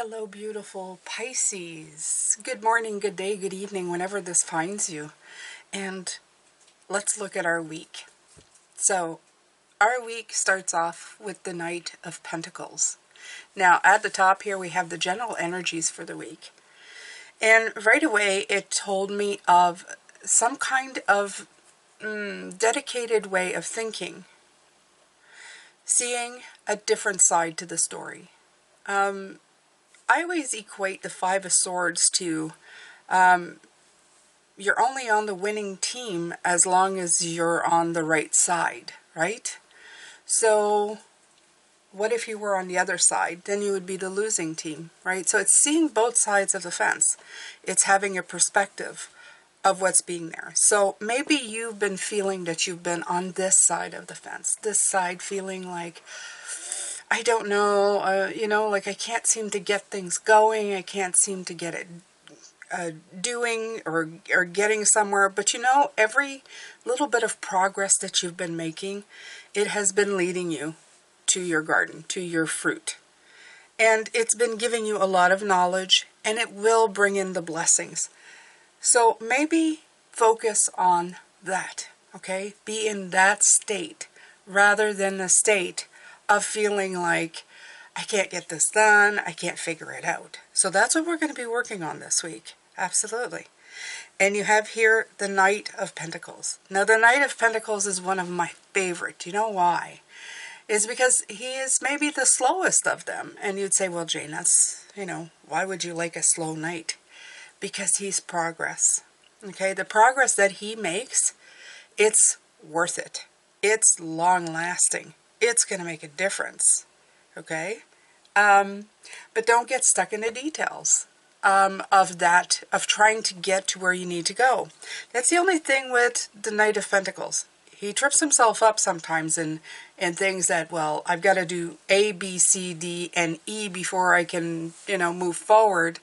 Hello, beautiful Pisces. Good morning, good day, good evening, whenever this finds you. And let's look at our week. So, our week starts off with the Knight of Pentacles. Now, at the top here, we have the general energies for the week. And right away, it told me of some kind of dedicated way of thinking. Seeing a different side to the story. I always equate the Five of Swords to you're only on the winning team as long as you're on the right side, right? So what if you were on the other side? Then you would be the losing team, right? So it's seeing both sides of the fence. It's having a perspective of what's being there. So maybe you've been feeling that you've been on this side of the fence, this side feeling like, I don't know, like I can't seem to get things going. I can't seem to get it doing or getting somewhere. But every little bit of progress that you've been making, it has been leading you to your garden, to your fruit. And it's been giving you a lot of knowledge, and it will bring in the blessings. So maybe focus on that, okay? Be in that state rather than the state of feeling like, I can't get this done, I can't figure it out. So that's what we're going to be working on this week. Absolutely. And you have here the Knight of Pentacles. Now the Knight of Pentacles is one of my favorite. You know why? It's because he is maybe the slowest of them. And you'd say, well, Jane, that's, why would you like a slow knight? Because he's progress. Okay, the progress that he makes, it's worth it. It's long lasting. It's going to make a difference, okay? But don't get stuck in the details of trying to get to where you need to go. That's the only thing with the Knight of Pentacles. He trips himself up sometimes in things that, well, I've got to do A, B, C, D, and E before I can, move forward.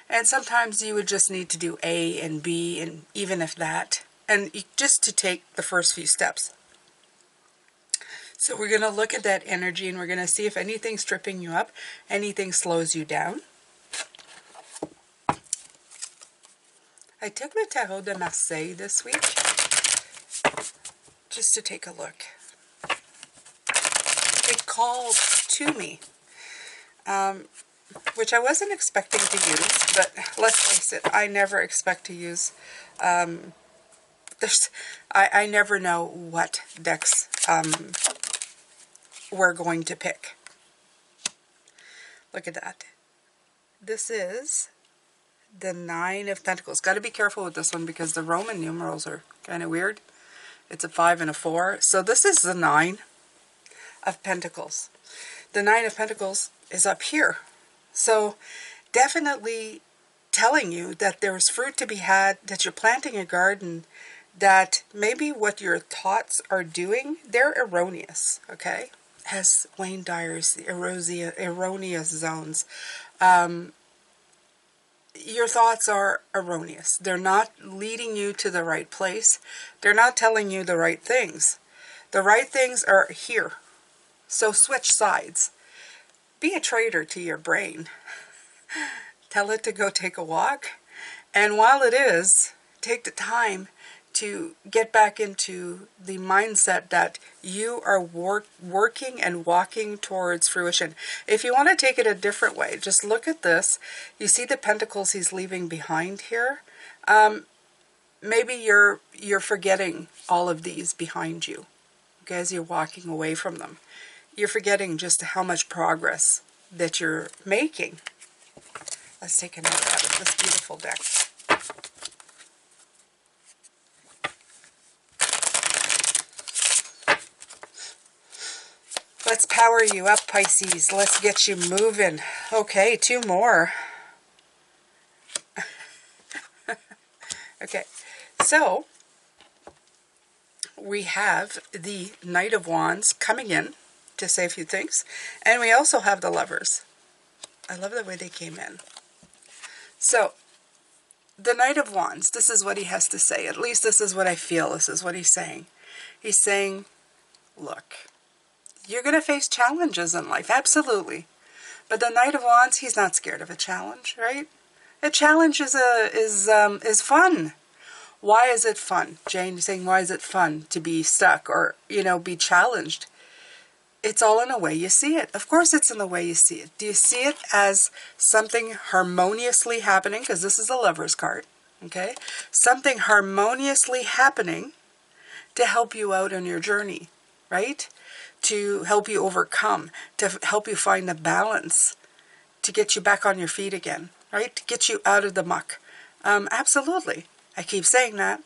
And sometimes you would just need to do A and B, and even if that, and just to take the first few steps. So we're going to look at that energy, and we're going to see if anything's tripping you up, anything slows you down. I took the Tarot de Marseille this week, just to take a look. It called to me, which I wasn't expecting to use, but let's face it, I never expect to use, I never know what decks we're going to pick. Look at that. This is the Nine of Pentacles. Got to be careful with this one because the Roman numerals are kind of weird. It's a 5 and a 4. So this is the Nine of Pentacles. The Nine of Pentacles is up here. So definitely telling you that there's fruit to be had, that you're planting a garden, that maybe what your thoughts are doing, they're erroneous, okay? As Wayne Dyer's the erroneous zones. Your thoughts are erroneous. They're not leading you to the right place. They're not telling you the right things. The right things are here. So switch sides. Be a traitor to your brain. Tell it to go take a walk. And while it is, take the time to get back into the mindset that you are working and walking towards fruition. If you want to take it a different way, just look at this. You see the pentacles he's leaving behind here? Maybe you're forgetting all of these behind you, okay, as you're walking away from them. You're forgetting just how much progress that you're making. Let's take another out of this beautiful deck. Let's power you up, Pisces. Let's get you moving. Okay, 2 more. Okay, so we have the Knight of Wands coming in to say a few things. And we also have the Lovers. I love the way they came in. So, the Knight of Wands, this is what he has to say. At least this is what I feel. This is what he's saying. He's saying, look, you're going to face challenges in life, absolutely. But the Knight of Wands, he's not scared of a challenge, right? A challenge is fun. Why is it fun? Jane is saying, why is it fun to be stuck or, you know, be challenged? It's all in the way you see it. Of course it's in the way you see it. Do you see it as something harmoniously happening? Because this is a Lover's card, okay? Something harmoniously happening to help you out on your journey, right? To help you overcome, to help you find the balance, to get you back on your feet again, right? To get you out of the muck. Absolutely. I keep saying that.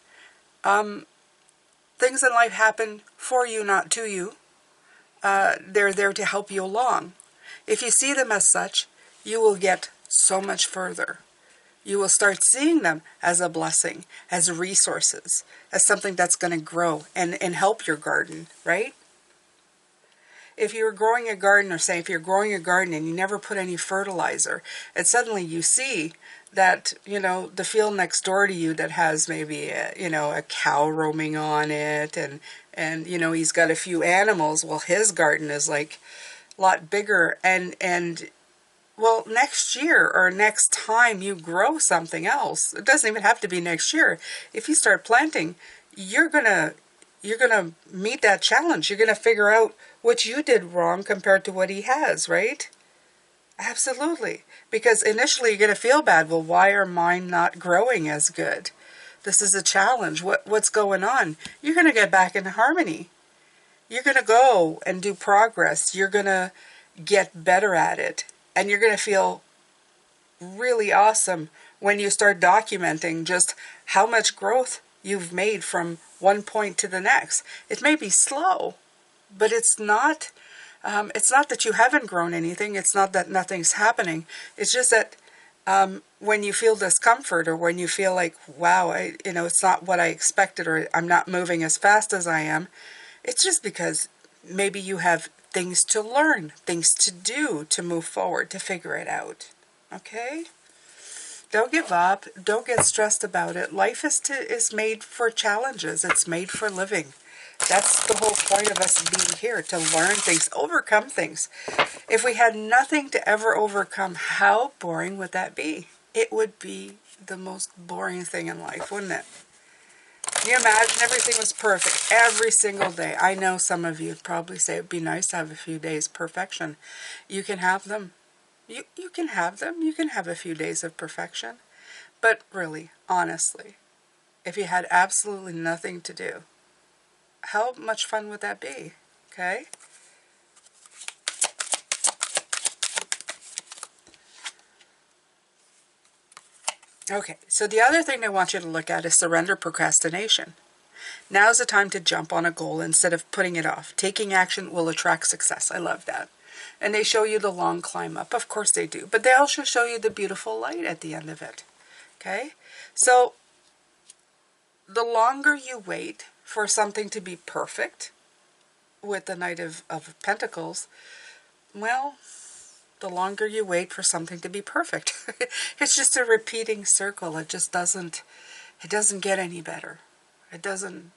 Things in life happen for you, not to you. They're there to help you along. If you see them as such, you will get so much further. You will start seeing them as a blessing, as resources, as something that's going to grow and help your garden, right? If you're growing a garden, or say if you're growing a garden and you never put any fertilizer, and suddenly you see that, you know, the field next door to you that has maybe a cow roaming on it, and you know, he's got a few animals. Well, his garden is like a lot bigger, and well, next year or next time you grow something else, it doesn't even have to be next year. If you start planting, you're gonna meet that challenge. You're gonna figure out what you did wrong compared to what he has, right? Absolutely. Because initially you're going to feel bad. Well, why are mine not growing as good? This is a challenge. What's going on? You're going to get back in harmony. You're going to go and do progress. You're going to get better at it. And you're going to feel really awesome when you start documenting just how much growth you've made from one point to the next. It may be slow, but it's not that you haven't grown anything. It's not that nothing's happening. It's just that when you feel discomfort, or when you feel like, wow, it's not what I expected, or I'm not moving as fast as I am, it's just because maybe you have things to learn, things to do to move forward, to figure it out. Okay? Don't give up. Don't get stressed about it. Life is made for challenges. It's made for living. That's the whole point of us being here, to learn things, overcome things. If we had nothing to ever overcome, how boring would that be? It would be the most boring thing in life, wouldn't it? Can you imagine everything was perfect every single day? I know some of you would probably say it'd be nice to have a few days perfection. You can have them. You can have them. You can have a few days of perfection. But really, honestly, if you had absolutely nothing to do, how much fun would that be? Okay? Okay, so the other thing I want you to look at is surrender procrastination. Now's the time to jump on a goal instead of putting it off. Taking action will attract success. I love that. And they show you the long climb up. Of course they do. But they also show you the beautiful light at the end of it. Okay? So, the longer you wait for something to be perfect, with the Knight of Pentacles, well, the longer you wait for something to be perfect. It's just a repeating circle. It just doesn't get any better. It doesn't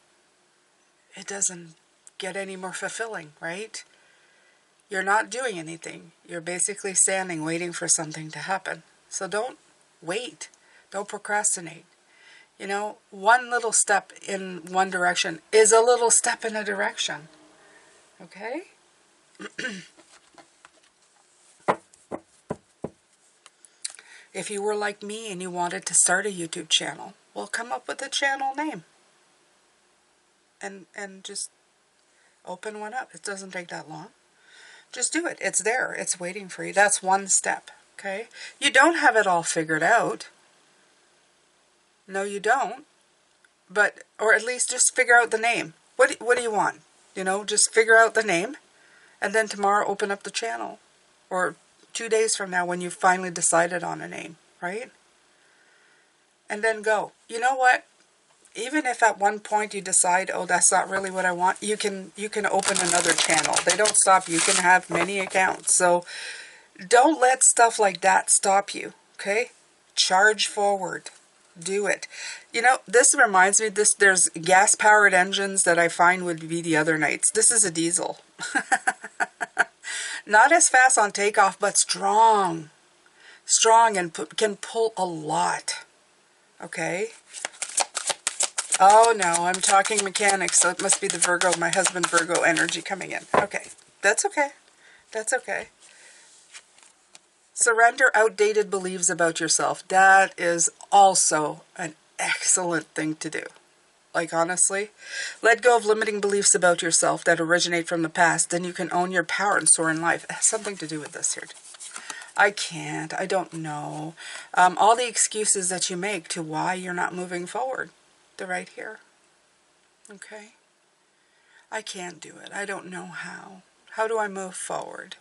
get any more fulfilling, right? You're not doing anything. You're basically standing waiting for something to happen. So don't wait. Don't procrastinate. You know, one little step in one direction is a little step in a direction. Okay? If you were like me and you wanted to start a YouTube channel, well, come up with a channel name. And just open one up. It doesn't take that long. Just do it. It's there. It's waiting for you. That's one step. Okay? You don't have it all figured out. No, you don't. But, or at least just figure out the name. What do you want? You know, just figure out the name. And then tomorrow open up the channel. Or 2 days from now when you finally decided on a name. Right? And then go. You know what? Even if at one point you decide, oh, that's not really what I want, you can open another channel. They don't stop you. You can have many accounts. So don't let stuff like that stop you. Okay? Charge forward. Do it. You know, this reminds me, there's gas-powered engines that I find would be the other nights. This is a diesel. Not as fast on takeoff, but strong. Strong and can pull a lot. Okay? Oh no, I'm talking mechanics, so it must be the Virgo, my husband Virgo energy coming in. Okay, that's okay. That's okay. Surrender outdated beliefs about yourself. That is also an excellent thing to do. Like, honestly, let go of limiting beliefs about yourself that originate from the past. Then you can own your power and soar in life. It has something to do with this here. I can't. I don't know. All the excuses that you make to why you're not moving forward. They're right here. Okay? I can't do it. I don't know how. How do I move forward?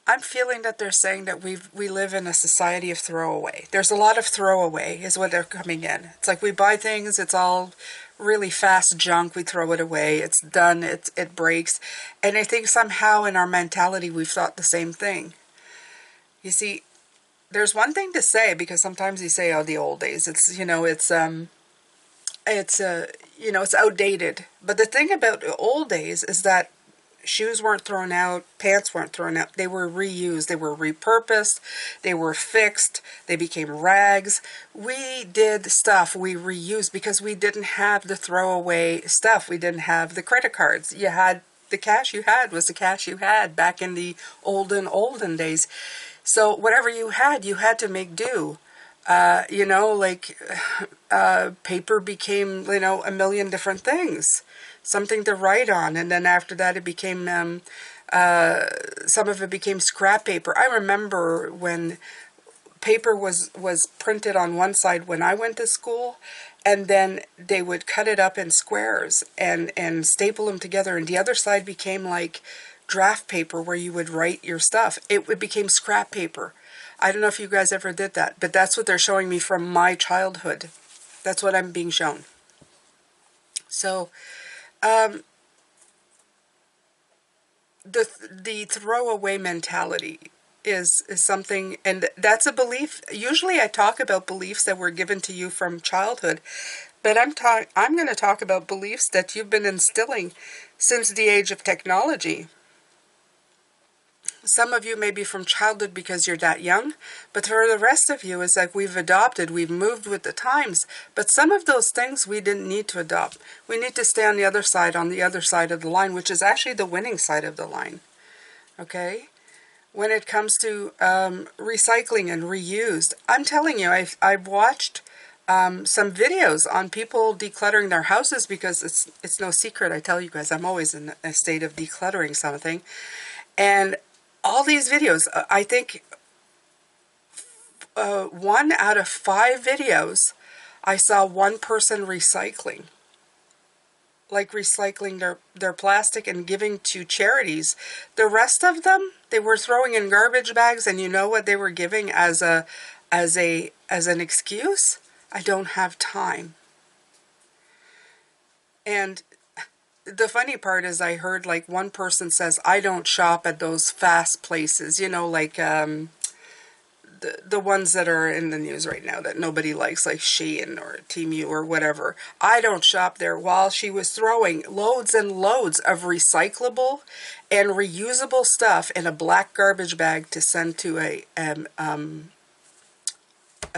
I'm feeling that they're saying that we live in a society of throwaway. There's a lot of throwaway is what they're coming in. It's like we buy things, it's all really fast junk, we throw it away, it's done, it breaks. And I think somehow in our mentality we've thought the same thing. You see, there's one thing to say, because sometimes you say, oh, the old days, it's, you know, it's outdated. But the thing about the old days is that shoes weren't thrown out, pants weren't thrown out. They were reused, they were repurposed, they were fixed, they became rags. We did stuff we reused because we didn't have the throwaway stuff. We didn't have the credit cards. You had the cash you had was the cash you had back in the olden days. So whatever you had to make do. Paper became, a million different things. Something to write on, and then after that it became, some of it became scrap paper. I remember when paper was printed on one side when I went to school, and then they would cut it up in squares and staple them together, and the other side became like draft paper where you would write your stuff. It became scrap paper. I don't know if you guys ever did that, but that's what they're showing me from my childhood. That's what I'm being shown. So, the throwaway mentality is something, and that's a belief. Usually I talk about beliefs that were given to you from childhood, but I'm going to talk about beliefs that you've been instilling since the age of technology. Some of you may be from childhood because you're that young, but for the rest of you, it's like we've moved with the times. But some of those things we didn't need to adopt. We need to stay on the other side of the line, which is actually the winning side of the line. Okay? When it comes to recycling and reused, I'm telling you, I've watched some videos on people decluttering their houses, because it's no secret. I tell you guys, I'm always in a state of decluttering something. And all these videos, I think 1 out of 5 videos, I saw one person recycling. Like recycling their plastic and giving to charities. The rest of them, they were throwing in garbage bags, and you know what they were giving as an excuse? I don't have time. And the funny part is I heard like one person says, I don't shop at those fast places, like the ones that are in the news right now that nobody likes, like Shein or Temu or whatever. I don't shop there, while she was throwing loads and loads of recyclable and reusable stuff in a black garbage bag to send to a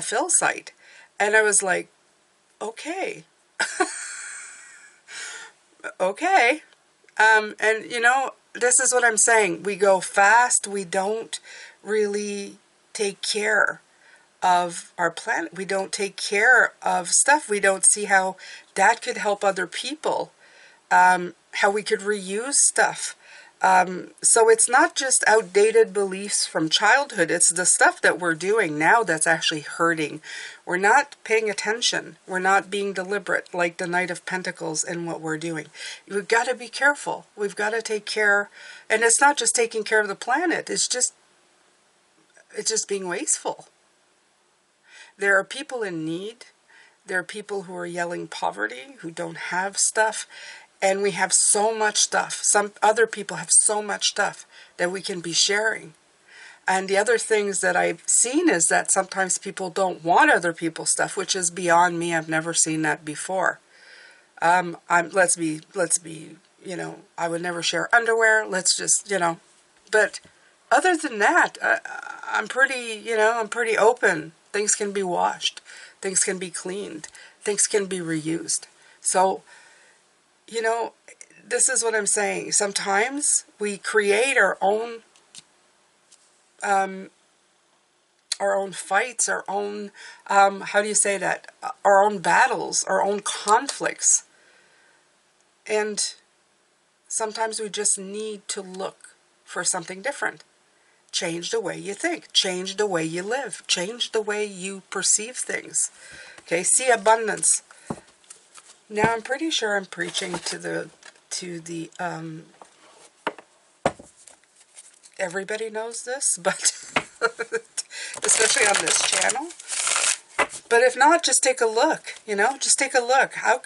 fill site. And I was like, okay. Okay. And this is what I'm saying. We go fast. We don't really take care of our planet. We don't take care of stuff. We don't see how that could help other people. How we could reuse stuff. So it's not just outdated beliefs from childhood. It's the stuff that we're doing now that's actually hurting. We're not paying attention. We're not being deliberate, like the Knight of Pentacles in what we're doing. We've got to be careful. We've got to take care. And it's not just taking care of the planet. It's just being wasteful. There are people in need. There are people who are yelling poverty, who don't have stuff. And we have so much stuff. Some other people have so much stuff that we can be sharing. And the other things that I've seen is that sometimes people don't want other people's stuff, which is beyond me. I've never seen that before. Let's be, you know, I would never share underwear. Let's just, you know, but other than that, I'm pretty, you know, I'm pretty open. Things can be washed. Things can be cleaned. Things can be reused. So, you know, this is what I'm saying. Sometimes we create our own fights, our own, how do you say that? Our own battles, our own conflicts. And sometimes we just need to look for something different. Change the way you think. Change the way you live. Change the way you perceive things. Okay, see abundance. Now I'm pretty sure I'm preaching to the everybody knows this, but especially on this channel. But if not, just take a look, you know, just take a look. How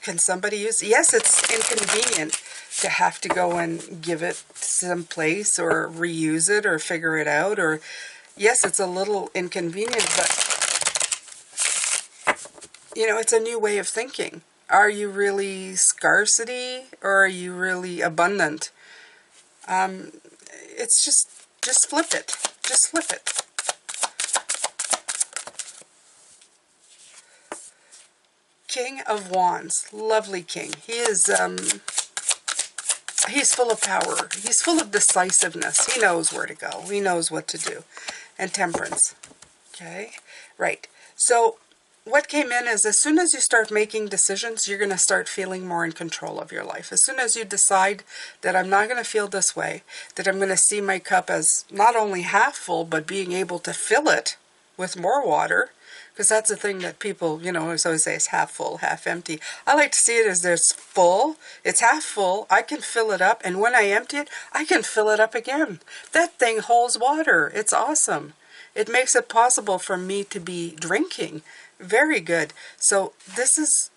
can somebody use, yes, it's inconvenient to have to go and give it someplace or reuse it or figure it out, or yes, it's a little inconvenient, but you know, it's a new way of thinking. Are you really scarcity or are you really abundant? It's just flip it. Just flip it. King of Wands, lovely king. He is, he's full of power. He's full of decisiveness. He knows where to go. He knows what to do. And Temperance. Okay, right. So what came in is, as soon as you start making decisions, you're going to start feeling more in control of your life. As soon as you decide that I'm not going to feel this way, that I'm going to see my cup as not only half full, but being able to fill it with more water, because that's the thing that people, you know, always say it's half full, half empty. I like to see it as there's full, it's half full, I can fill it up, and when I empty it, I can fill it up again. That thing holds water. It's awesome. It makes it possible for me to be drinking. Very good. So this is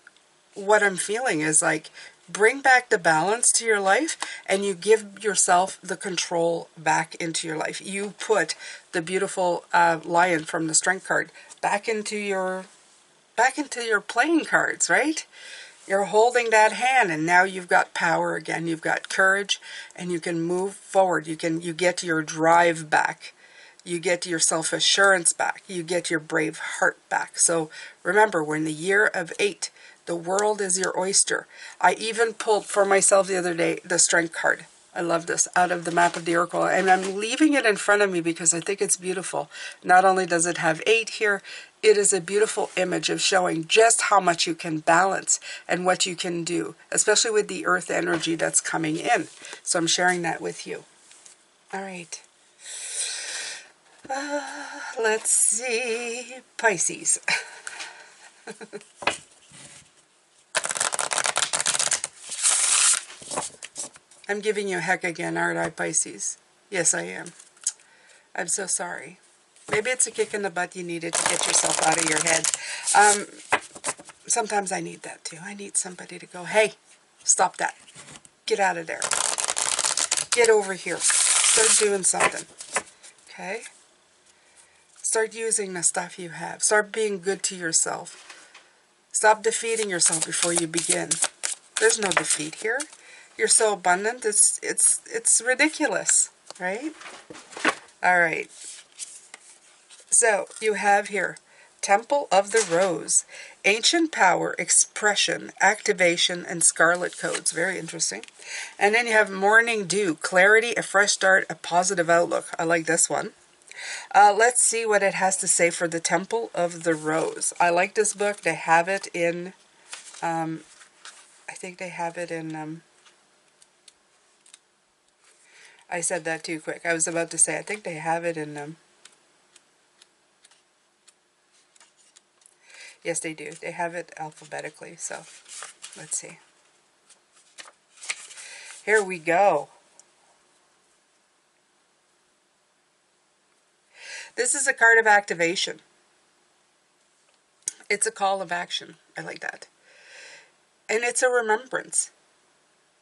what I'm feeling, is like, bring back the balance to your life, and you give yourself the control back into your life. You put the beautiful lion from the strength card back into your playing cards, right? You're holding that hand, and now you've got power again. You've got courage, and you can move forward. You get your drive back. You get your self-assurance back. You get your brave heart back. So remember, we're in the year of 8. The world is your oyster. I even pulled for myself the other day the strength card. I love this, out of the map of the Oracle. And I'm leaving it in front of me because I think it's beautiful. Not only does it have 8 here, it is a beautiful image of showing just how much you can balance and what you can do, especially with the earth energy that's coming in. So I'm sharing that with you. All right. Let's see, Pisces. I'm giving you a heck again, aren't I, Pisces? Yes, I am. I'm so sorry. Maybe it's a kick in the butt you needed to get yourself out of your head. Sometimes I need that too. I need somebody to go, hey, stop that. Get out of there. Get over here. Start doing something. Okay? Start using the stuff you have. Start being good to yourself. Stop defeating yourself before you begin. There's no defeat here. You're so abundant. It's ridiculous, right? All right. So you have here Temple of the Rose, ancient power, expression, activation, and scarlet codes. Very interesting. And then you have Morning Dew, clarity, a fresh start, a positive outlook. I like this one. Let's see what it has to say for the Temple of the Rose. I like this book. They have it in, I think they have it in, I said that too quick. I was about to say, I think they have it in, yes, they do. They have it alphabetically, so let's see. Here we go. This is a card of activation. It's a call of action. I like that. And it's a remembrance.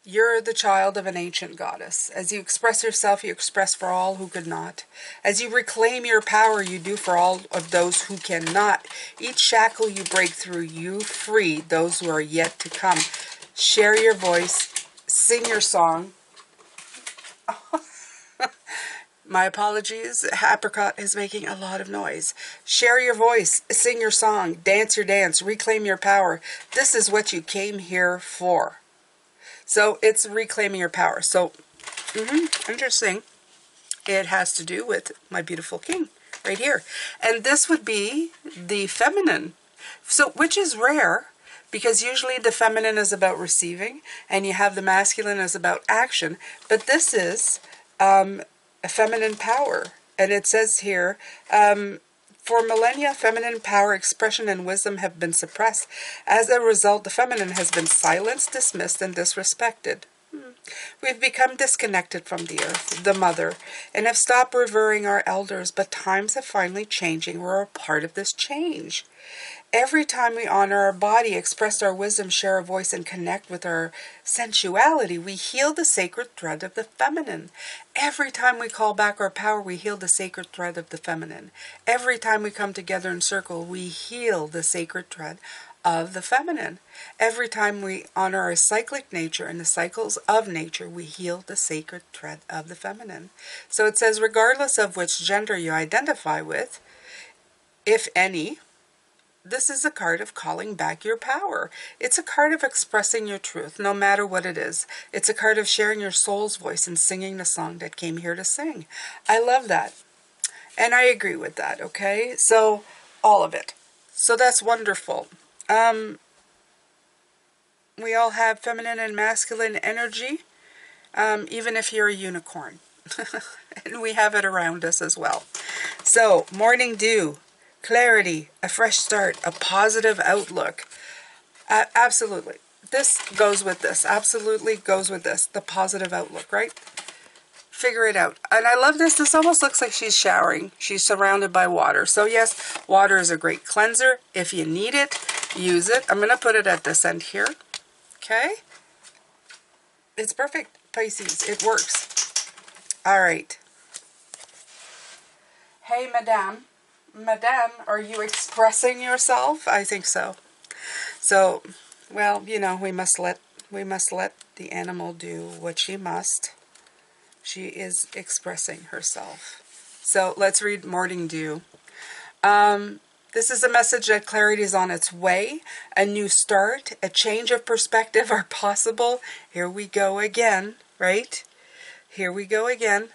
You're the child of an ancient goddess. As you express yourself, you express for all who could not. As you reclaim your power, you do for all of those who cannot. Each shackle you break through, you free those who are yet to come. Share your voice, sing your song. My apologies, Apricot is making a lot of noise. Share your voice, sing your song, dance your dance, reclaim your power. This is what you came here for. So it's reclaiming your power. So, interesting. It has to do with my beautiful king right here. And this would be the feminine. So, which is rare, because usually the feminine is about receiving and you have the masculine is about action. But this is a feminine power. And it says here, for millennia, feminine power, expression, and wisdom have been suppressed. As a result, the feminine has been silenced, dismissed, and disrespected. We've become disconnected from the earth, the mother, and have stopped revering our elders, but times have finally changing. We're a part of this change. Every time we honor our body, express our wisdom, share our voice, and connect with our sensuality, we heal the sacred thread of the feminine. Every time we call back our power, we heal the sacred thread of the feminine. Every time we come together in circle, we heal the sacred thread of the feminine. Every time we honor our cyclic nature and the cycles of nature, we heal the sacred thread of the feminine. So it says, regardless of which gender you identify with, if any, this is a card of calling back your power. It's a card of expressing your truth, no matter what it is. It's a card of sharing your soul's voice and singing the song that came here to sing. I love that. And I agree with that, okay? So, all of it. So that's wonderful. We all have feminine and masculine energy, even if you're a unicorn. And we have it around us as well. So, morning dew. Clarity, a fresh start, a positive outlook. Absolutely. This goes with this. Absolutely goes with this. The positive outlook, right? Figure it out. And I love this. This almost looks like she's showering. She's surrounded by water. So yes, water is a great cleanser. If you need it, use it. I'm going to put it at this end here. Okay? It's perfect, Pisces. It works. All right. Hey, Madame. Madame, are you expressing yourself? I think so. So, well, you know, we must let the animal do what she must. She is expressing herself. So let's read Morning Dew. This is a message that clarity is on its way. A new start, a change of perspective are possible. Here we go again, right? Here we go again.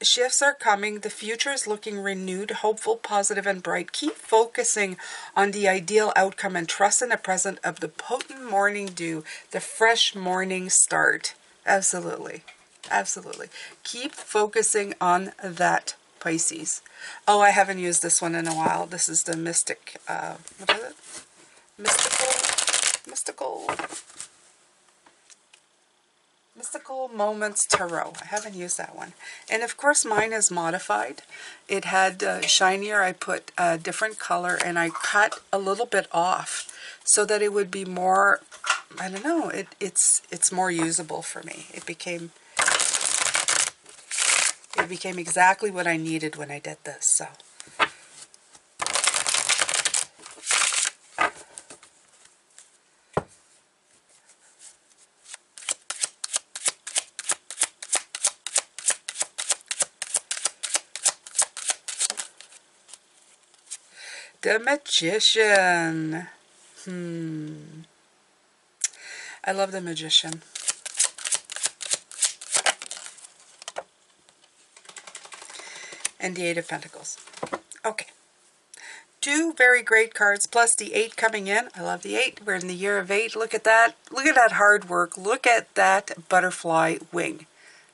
Shifts are coming. The future is looking renewed, hopeful, positive, and bright. Keep focusing on the ideal outcome and trust in the present of the potent morning dew, the fresh morning start. Absolutely. Absolutely. Keep focusing on that, Pisces. Oh, I haven't used this one in a while. This is the Mystic, what is it? Mystical Moments Tarot. I haven't used that one. And of course mine is modified. It had shinier. I put a different color and I cut a little bit off so that it would be more, I don't know, it's more usable for me. It became exactly what I needed when I did this. So the Magician. I love the Magician. And the Eight of Pentacles. Okay. Two very great cards, plus the 8 coming in. I love the 8. We're in the year of 8. Look at that. Look at that hard work. Look at that butterfly wing.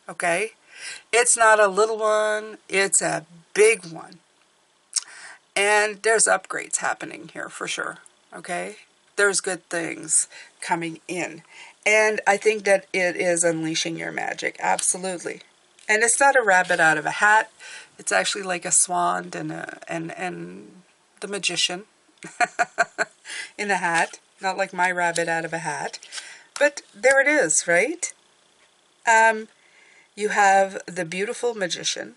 Okay? It's not a little one. It's a big one. And there's upgrades happening here for sure. Okay? There's good things coming in. And I think that it is unleashing your magic. Absolutely. And it's not a rabbit out of a hat. It's actually like a swan and the magician in a hat. Not like my rabbit out of a hat. But there it is, right? You have the beautiful magician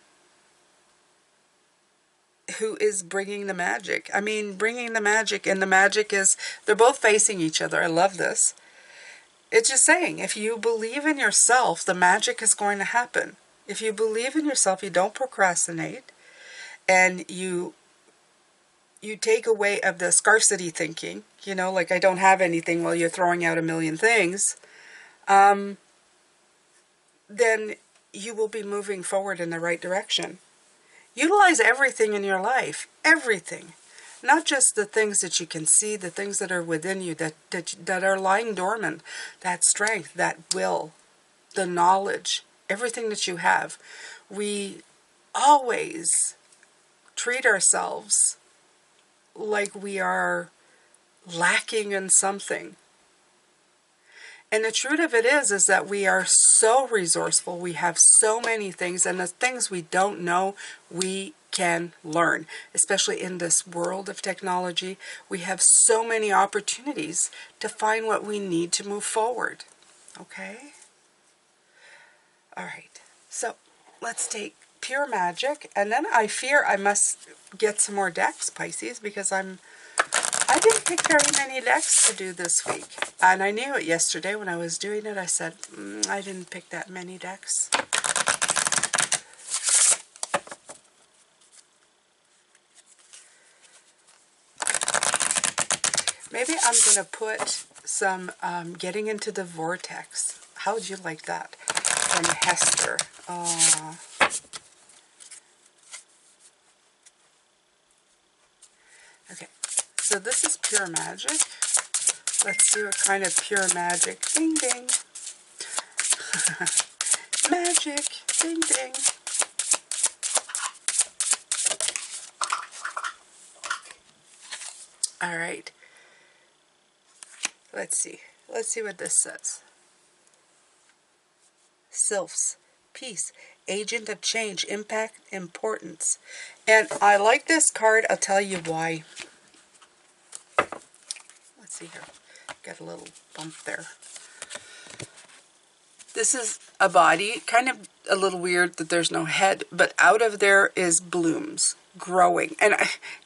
who is bringing the magic. I mean, bringing the magic, and the magic is, they're both facing each other. I love this. It's just saying, if you believe in yourself, the magic is going to happen. If you believe in yourself, you don't procrastinate, and you take away of the scarcity thinking, you know, like I don't have anything while you're throwing out a million things, then you will be moving forward in the right direction. Utilize everything in your life, everything. Not just the things that you can see, the things that are within you, that are lying dormant, that strength, that will, the knowledge, everything that you have. We always treat ourselves like we are lacking in something. And the truth of it is that we are so resourceful. We have so many things, and the things we don't know, we can learn. Especially in this world of technology, we have so many opportunities to find what we need to move forward. Okay? All right. So let's take pure magic, and then I fear I must get some more decks, Pisces, because I didn't pick very many decks to do this week. And I knew it yesterday when I was doing it. I said, I didn't pick that many decks. Maybe I'm going to put some Getting into the Vortex. How would you like that? From Hester. Oh. Okay, so this is pure magic. Let's do a kind of pure magic. Ding, ding. Magic. Ding, ding. All right. Let's see. Let's see what this says. Sylphs. Peace. Agent of change. Impact. Importance. And I like this card. I'll tell you why. Let's see here. Got a little bump there. This is a body, kind of a little weird that there's no head, but out of there is blooms growing. And,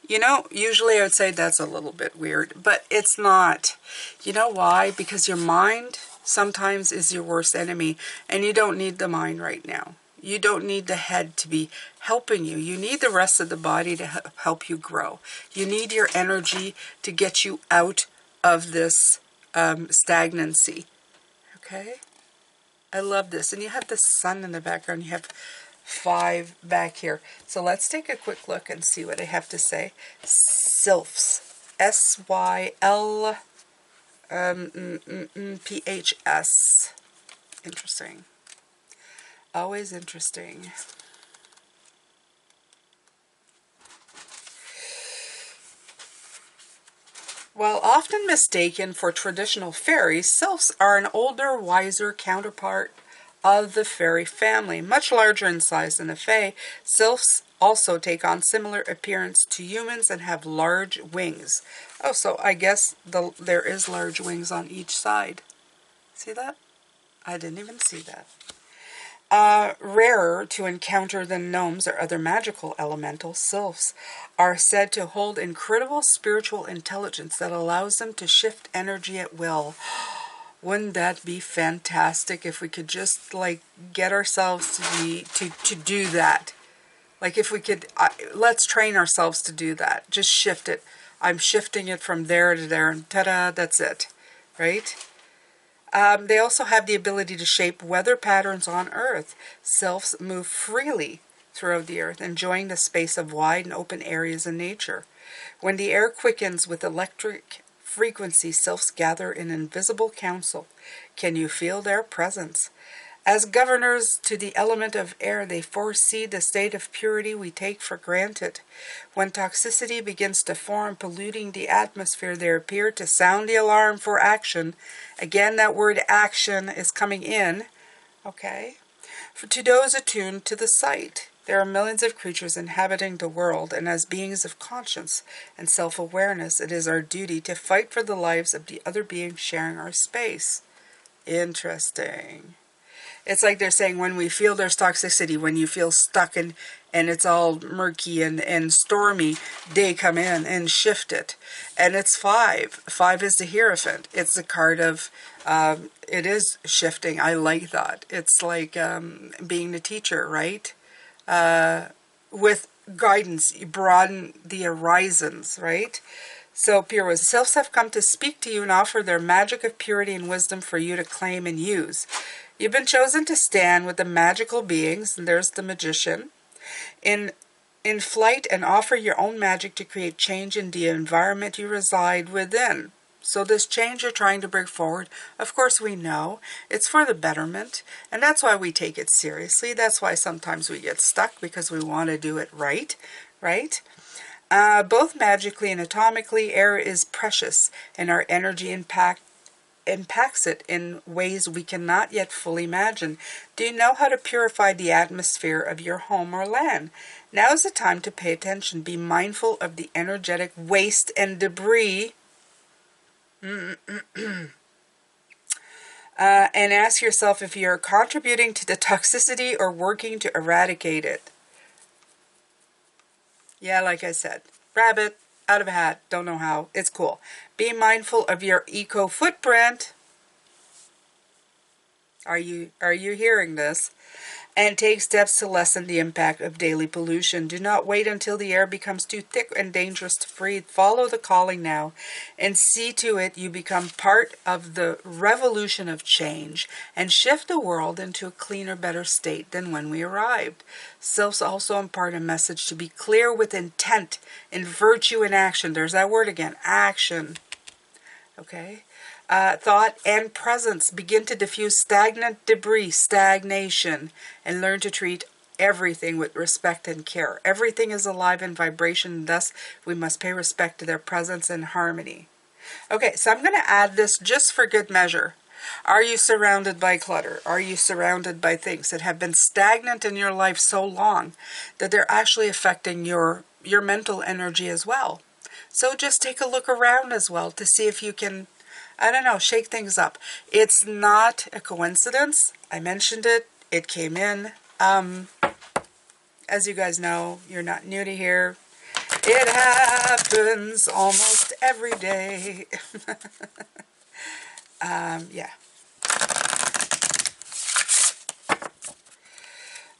you know, usually I would say that's a little bit weird, but it's not. You know why? Because your mind sometimes is your worst enemy, and you don't need the mind right now. You don't need the head to be helping you. You need the rest of the body to help you grow. You need your energy to get you out of this stagnancy. Okay? I love this. And you have the sun in the background. You have 5 back here. So let's take a quick look and see what I have to say. Sylphs. S-Y-L-P-H-S. Interesting. Always interesting. While often mistaken for traditional fairies, sylphs are an older, wiser counterpart of the fairy family. Much larger in size than the fae, sylphs also take on similar appearance to humans and have large wings. Oh, so I guess there is large wings on each side. See that? I didn't even see that. Rarer to encounter than gnomes or other magical elementals, sylphs are said to hold incredible spiritual intelligence that allows them to shift energy at will. Wouldn't that be fantastic if we could just like get ourselves to do that? Like if we could, let's train ourselves to do that. Just shift it. I'm shifting it from there to there, and ta-da, that's it, right? They also have the ability to shape weather patterns on Earth. Sylphs move freely throughout the Earth, enjoying the space of wide and open areas in nature. When the air quickens with electric frequency, sylphs gather in invisible council. Can you feel their presence? As governors to the element of air, they foresee the state of purity we take for granted. When toxicity begins to form, polluting the atmosphere, they appear to sound the alarm for action. Again, that word action is coming in, okay? To those attuned to the sight, there are millions of creatures inhabiting the world, and as beings of conscience and self-awareness, it is our duty to fight for the lives of the other beings sharing our space. Interesting. It's like they're saying when we feel there's toxicity, when you feel stuck and it's all murky and stormy, they come in and shift it. And it's 5. 5 is the Hierophant. It's the card of, it is shifting. I like that. It's like being the teacher, right? With guidance, you broaden the horizons, right? So pure wisdom. Sylphs have come to speak to you and offer their magic of purity and wisdom for you to claim and use. You've been chosen to stand with the magical beings, and there's the magician, in flight, and offer your own magic to create change in the environment you reside within. So this change you're trying to bring forward, of course we know, it's for the betterment, and that's why we take it seriously. That's why sometimes we get stuck, because we want to do it right, right? Both magically and atomically, air is precious, and our energy impacts it in ways we cannot yet fully imagine. Do you know how to purify the atmosphere of your home or land? Now is the time to pay attention. Be mindful of the energetic waste and debris. And ask yourself if you're contributing to the toxicity or working to eradicate it. Yeah, like I said, rabbit out of a hat, don't know how. It's cool. Be mindful of your eco footprint. Are you hearing this? And take steps to lessen the impact of daily pollution. Do not wait until the air becomes too thick and dangerous to breathe. Follow the calling now and see to it you become part of the revolution of change and shift the world into a cleaner, better state than when we arrived. Sylphs also impart a message to be clear with intent in virtue and action. There's that word again, action. Okay? Thought and presence. Begin to diffuse stagnant debris, stagnation, and learn to treat everything with respect and care. Everything is alive in vibration, thus we must pay respect to their presence and harmony. Okay, so I'm going to add this just for good measure. Are you surrounded by clutter? Are you surrounded by things that have been stagnant in your life so long that they're actually affecting your mental energy as well? So just take a look around as well to see if you can, I don't know, shake things up. It's not a coincidence. I mentioned it. It came in. As you guys know, you're not new to here. It happens almost every day. Yeah.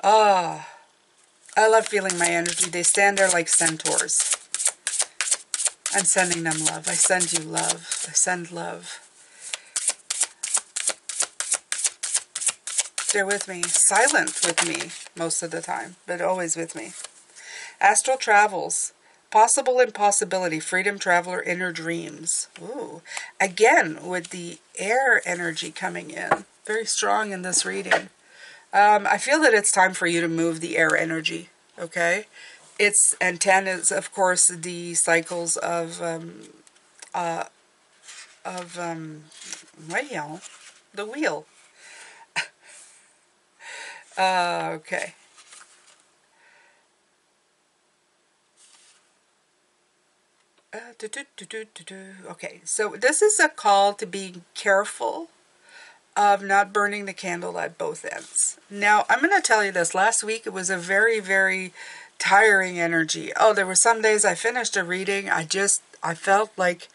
Oh, I love feeling my energy. They stand there like centaurs. I'm sending them love. I send you love. I send love. They're with me, silent with me most of the time, but always with me. Astral travels, possible impossibility, freedom traveler, inner dreams. Ooh, again with the air energy coming in, very strong in this reading. I feel that it's time for you to move the air energy. Okay, and 10 is of course the cycles of the wheel. Okay. Okay, so this is a call to be careful of not burning the candle at both ends. Now, I'm going to tell you this. Last week, it was a very, very tiring energy. Oh, there were some days I finished a reading. I felt like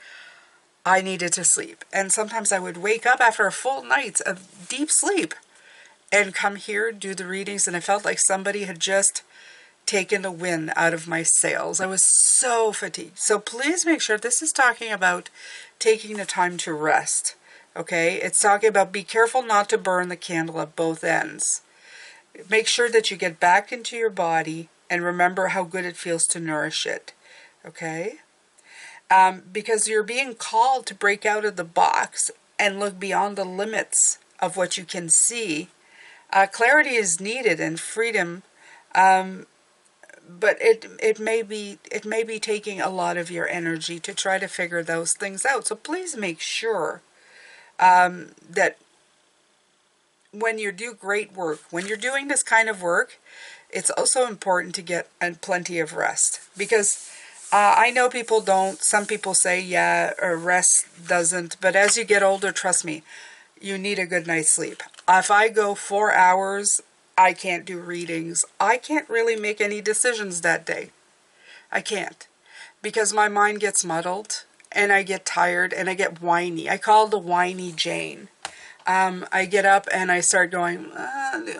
I needed to sleep. And sometimes I would wake up after a full night of deep sleep and come here, do the readings, and I felt like somebody had just taken the wind out of my sails. I was so fatigued. So please make sure, this is talking about taking the time to rest. Okay, it's talking about be careful not to burn the candle at both ends. Make sure that you get back into your body and remember how good it feels to nourish it. Okay, because you're being called to break out of the box and look beyond the limits of what you can see. Clarity is needed and freedom, but it may be taking a lot of your energy to try to figure those things out. So please make sure that when you do great work, when you're doing this kind of work, it's also important to get plenty of rest. Because I know people don't, some people say, yeah, rest doesn't, but as you get older, trust me, you need a good night's sleep. If I go 4 hours, I can't do readings. I can't really make any decisions that day. I can't. Because my mind gets muddled, and I get tired, and I get whiny. I call it the whiny Jane. I get up and I start going, do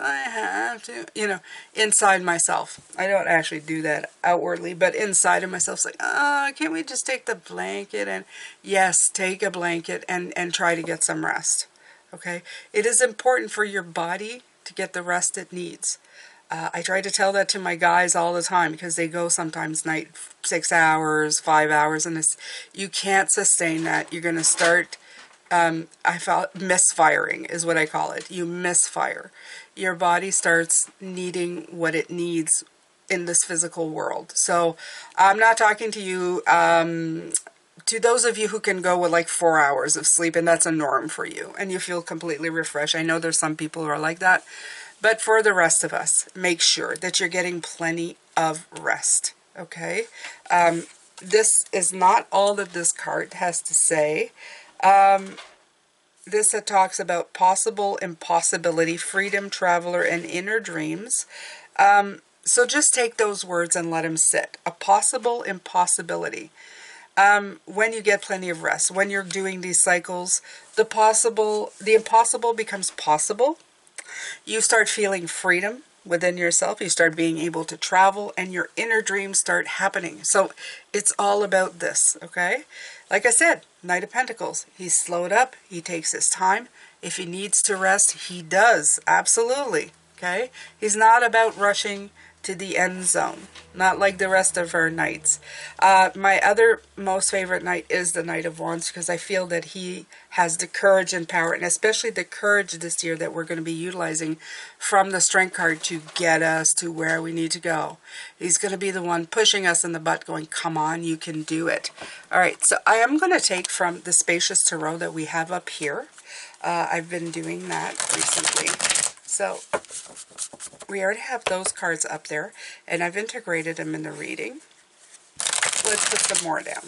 I have to? You know, inside myself. I don't actually do that outwardly, but inside of myself, it's like, can't we just take the blanket? And yes, take a blanket and try to get some rest. Okay? It is important for your body to get the rest it needs. I try to tell that to my guys all the time because they go sometimes night 6 hours, 5 hours, and you can't sustain that. You're going to start... I felt misfiring is what I call it. You misfire. Your body starts needing what it needs in this physical world. So I'm not talking to you, to those of you who can go with like 4 hours of sleep, and that's a norm for you, and you feel completely refreshed. I know there's some people who are like that, but for the rest of us, make sure that you're getting plenty of rest, okay? This is not all that this card has to say. This talks about possible impossibility, freedom, traveler, and inner dreams. So just take those words and let them sit. A possible impossibility. When you get plenty of rest, when you're doing these cycles, the impossible becomes possible. You start feeling freedom within yourself. You start being able to travel, and your inner dreams start happening. So it's all about this, okay? Like I said, Knight of Pentacles. He's slowed up. He takes his time. If he needs to rest, he does. Absolutely, okay? He's not about rushing to the end zone. Not like the rest of our knights. My other most favorite knight is the Knight of Wands, because I feel that he has the courage and power, and especially the courage this year that we're going to be utilizing from the Strength card to get us to where we need to go. He's going to be the one pushing us in the butt, going, come on, you can do it. All right, so I am going to take from the Spacious Tarot that we have up here. I've been doing that recently. So we already have those cards up there, and I've integrated them in the reading. Let's put some more down.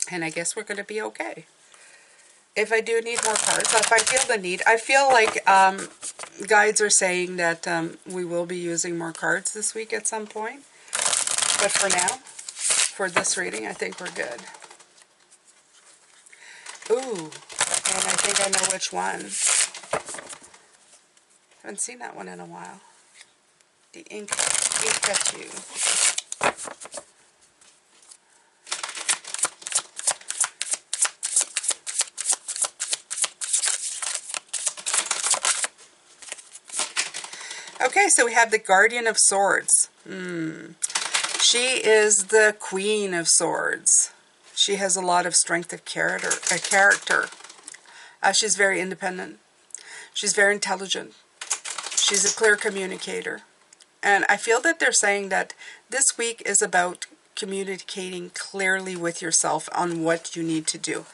And I guess we're going to be okay. If I do need more cards, if I feel the need, I feel like guides are saying that we will be using more cards this week at some point. But for now, for this reading, I think we're good. Ooh, and I think I know which one. Haven't seen that one in a while. The ink tattoo. Okay, so we have the Guardian of Swords. She is the Queen of Swords. She has a lot of strength of character. She's very independent. She's very intelligent. She's a clear communicator. And I feel that they're saying that this week is about communicating clearly with yourself on what you need to do.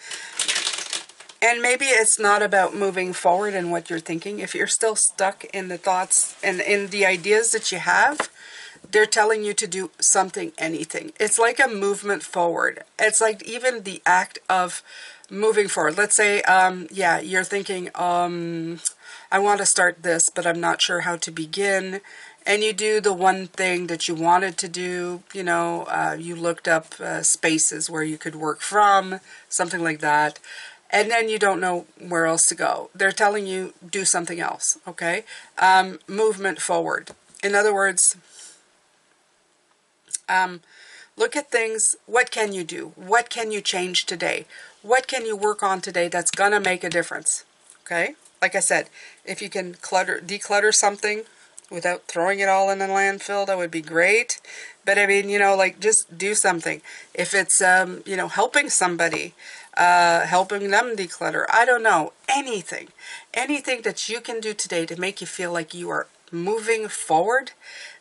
And maybe it's not about moving forward in what you're thinking. If you're still stuck in the thoughts and in the ideas that you have, they're telling you to do something, anything. It's like a movement forward. It's like even the act of moving forward. Let's say, yeah, you're thinking, I want to start this, but I'm not sure how to begin. And you do the one thing that you wanted to do. You know, you looked up spaces where you could work from, something like that. And then you don't know where else to go. They're telling you, do something else, okay? Movement forward. In other words, look at things. What can you do? What can you change today? What can you work on today that's going to make a difference, okay? Like I said, if you can declutter something without throwing it all in the landfill, that would be great. But I mean, you know, like just do something. If it's, you know, helping somebody, helping them declutter, I don't know, anything that you can do today to make you feel like you are moving forward.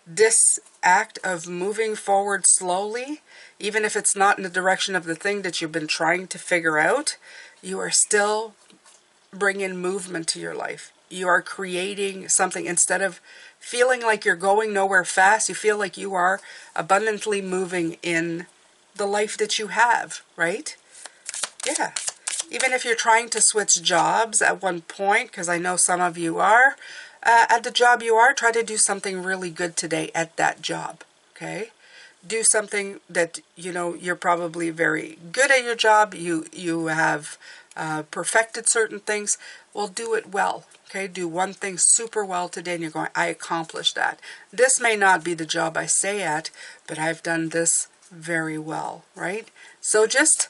This act of moving forward slowly, even if it's not in the direction of the thing that you've been trying to figure out, you are still bringing movement to your life. You are creating something. Instead of feeling like you're going nowhere fast, you feel like you are abundantly moving in the life that you have, right? Yeah. Even if you're trying to switch jobs at one point, because I know some of you are, at the job you are, try to do something really good today at that job, okay? Do something that, you know, you're probably very good at your job. You have perfected certain things. Well, do it well, okay? Do one thing super well today and you're going, I accomplished that. This may not be the job I stay at, but I've done this very well, right? So just...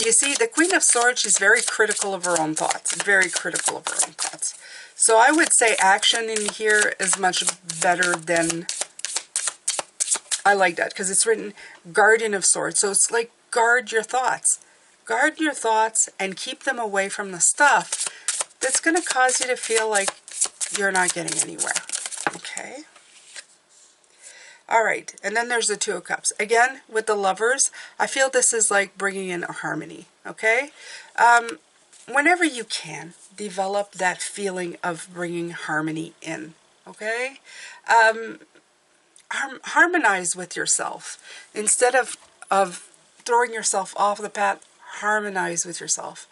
you see, the Queen of Swords, she's very critical of her own thoughts. Very critical of her own thoughts. So I would say action in here is much better than... I like that because it's written Guardian of Swords. So it's like guard your thoughts. Guard your thoughts and keep them away from the stuff that's going to cause you to feel like you're not getting anywhere. Okay? All right, and then there's the Two of Cups. Again, with the Lovers, I feel this is like bringing in a harmony, okay? Whenever you can, develop that feeling of bringing harmony in, okay? Harmonize with yourself. Instead of throwing yourself off the path, harmonize with yourself.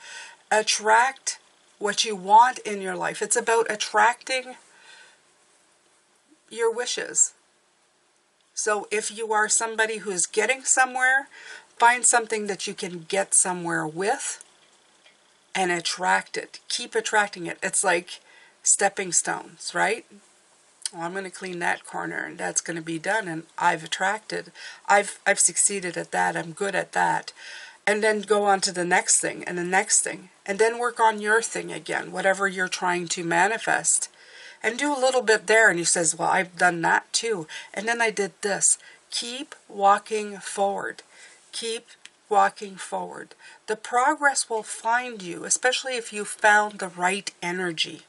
Attract what you want in your life. It's about attracting your wishes. So if you are somebody who's getting somewhere, find something that you can get somewhere with and attract it. Keep attracting it. It's like stepping stones, right? Well, I'm going to clean that corner and that's going to be done. And I've attracted. I've succeeded at that. I'm good at that. And then go on to the next thing and the next thing. And then work on your thing again, whatever you're trying to manifest. And do a little bit there. And he says, well, I've done that too. And then I did this. Keep walking forward. Keep walking forward. The progress will find you, especially if you found the right energy.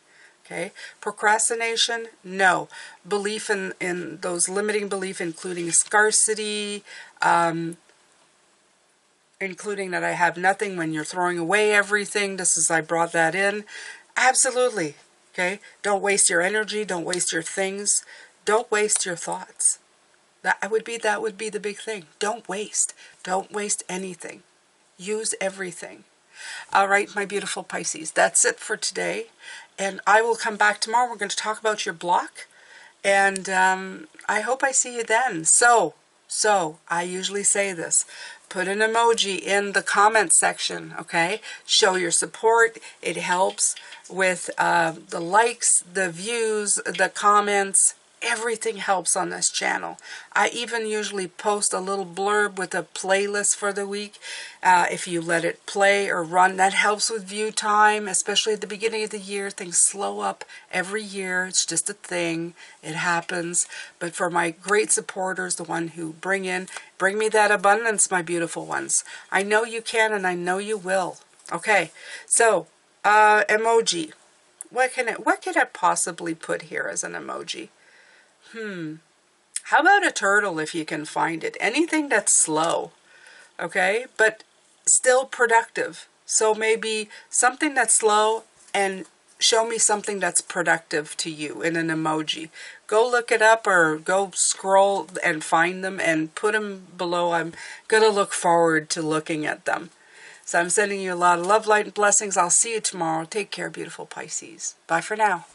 Okay? Procrastination? No. Belief in those limiting beliefs, including scarcity, including that I have nothing when you're throwing away everything. This is, I brought that in. Absolutely. Okay? Don't waste your energy. Don't waste your things. Don't waste your thoughts. That would be the big thing. Don't waste. Don't waste anything. Use everything. All right, my beautiful Pisces. That's it for today. And I will come back tomorrow. We're going to talk about your block. And I hope I see you then. So I usually say this. Put an emoji in the comment section, okay? Show your support. It helps with the likes, the views, the comments. Everything helps on this channel. I even usually post a little blurb with a playlist for the week. If you let it play or run, that helps with view time, especially at the beginning of the year. Things slow up every year. It's just a thing. It happens. But for my great supporters, the one who bring me that abundance, my beautiful ones. I know you can and I know you will. Okay, so emoji. What can I possibly put here as an emoji? How about a turtle if you can find it? Anything that's slow, okay, but still productive. So maybe something that's slow and show me something that's productive to you in an emoji. Go look it up or go scroll and find them and put them below. I'm going to look forward to looking at them. So I'm sending you a lot of love, light, and blessings. I'll see you tomorrow. Take care, beautiful Pisces. Bye for now.